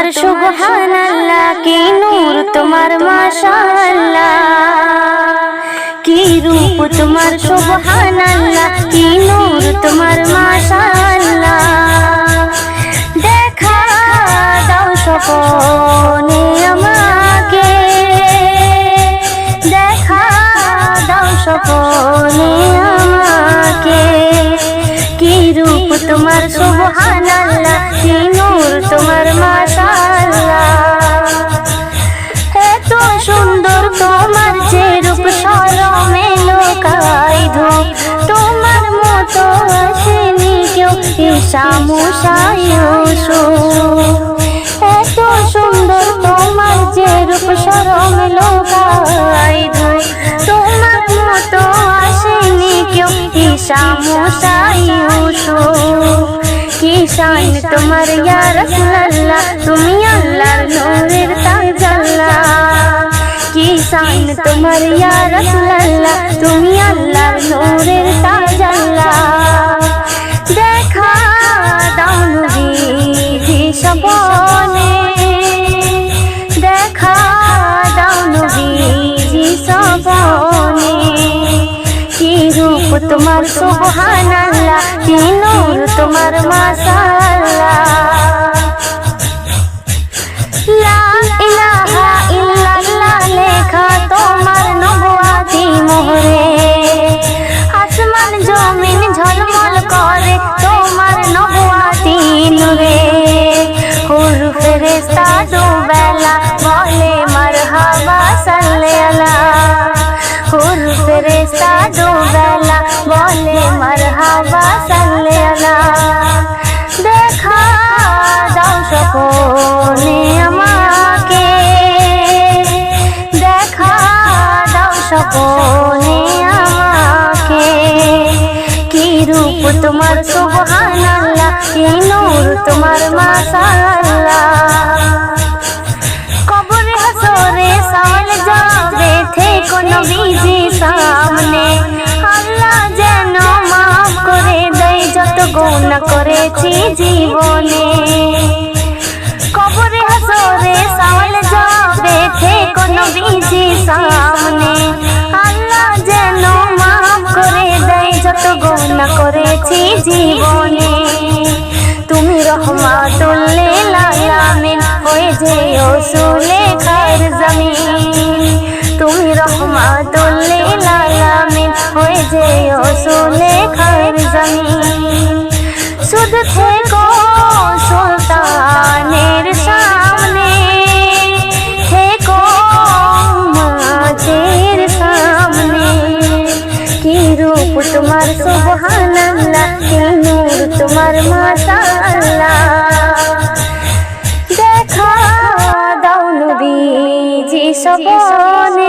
তোমার সুবহানাল্লাহ, কি নূর তোমার মাশাআল্লাহ, কি রূপ তোমার সুবহানাল্লাহ, কি নূর তোমার মাশাআল্লাহ। দেখা দাও স্বপনে আমাকে, দেখা দাও স্বপনে আমাকে, কি রূপ তোমার সুবহানাল্লাহ, কি নূর তোমার মাশাআল্লাহ। এত সুন্দর তোমার যে রূপ শরমে লোকায় ধূপ, তোমার মতো আসেনি কেউ ঈশা মুসা ইউসুফ। এত সুন্দর তোমার যে রূপ শরমে লোকায় ধূপ, তোমার মতো আসেনি কেউ ঈশা মুসা ইউসুফ। কি শান তোমার ইয়া রাসূলুল্লাহ, তুমি আল্লাহর নূরের তাজাল্লাহ। কি শান তোমার ইয়া রাসূলুল্লাহ, তুমি আল্লাহর নূরের তাজাল্লাহ। দেখা দাও নবীজি স্বপনে, দেখা দাও নবীজি স্বপনে, কি রূপ তোমার সুবহানাল্লাহ, কি নূর তোমার মাশাআল্লাহ। লা ইলাহা ইল্লাল্লাহ লেখা তোমার নবুয়াতি মোহরে, আসমান জমিন ঝলমল করে তোমার নবুয়াতি নূরে। হুর ফেরেশতা দুবেলা বলে মারহাবা সাল্লি আলা, হুর ফেরেশতা দুবেলা বলে মারহাবা সাল্লি আলা। দেখা দাও স্বপনে আমাকে, দেখা দাও স্বপনে আমাকে, কি রূপ তোমার সুবহানাল্লাহ, কি নূর তোমার মাশাআল্লাহ। কবরে হাসরে সওয়াল যাবে থেকো নবীজি সামনে, আল্লাহ যেন মাফ করে দেয় যত গুনাহ করেছি জীবনে। কবরে হাসরে সওয়াল যাবে থেকো নবীজি সামনে, আল্লাহ যেন মাফ করে দেয় যত গুনাহ করেছি জীবনে। তুমি রহমাতুল লিল আলামিন হয়ে যেও সুলেখার জমিন, তুমি রহমাতুল লিল আলামিন হয়ে যেও সুলেখার জমিন। শুধু থেকো সুলতানের সামনে, থেকো মাঝের সামনে, কি রূপ তোমার সুবহানাল্লাহ, কি নূর তোমার মাশাআল্লাহ। দেখা দাও নবীজি স্বপনে,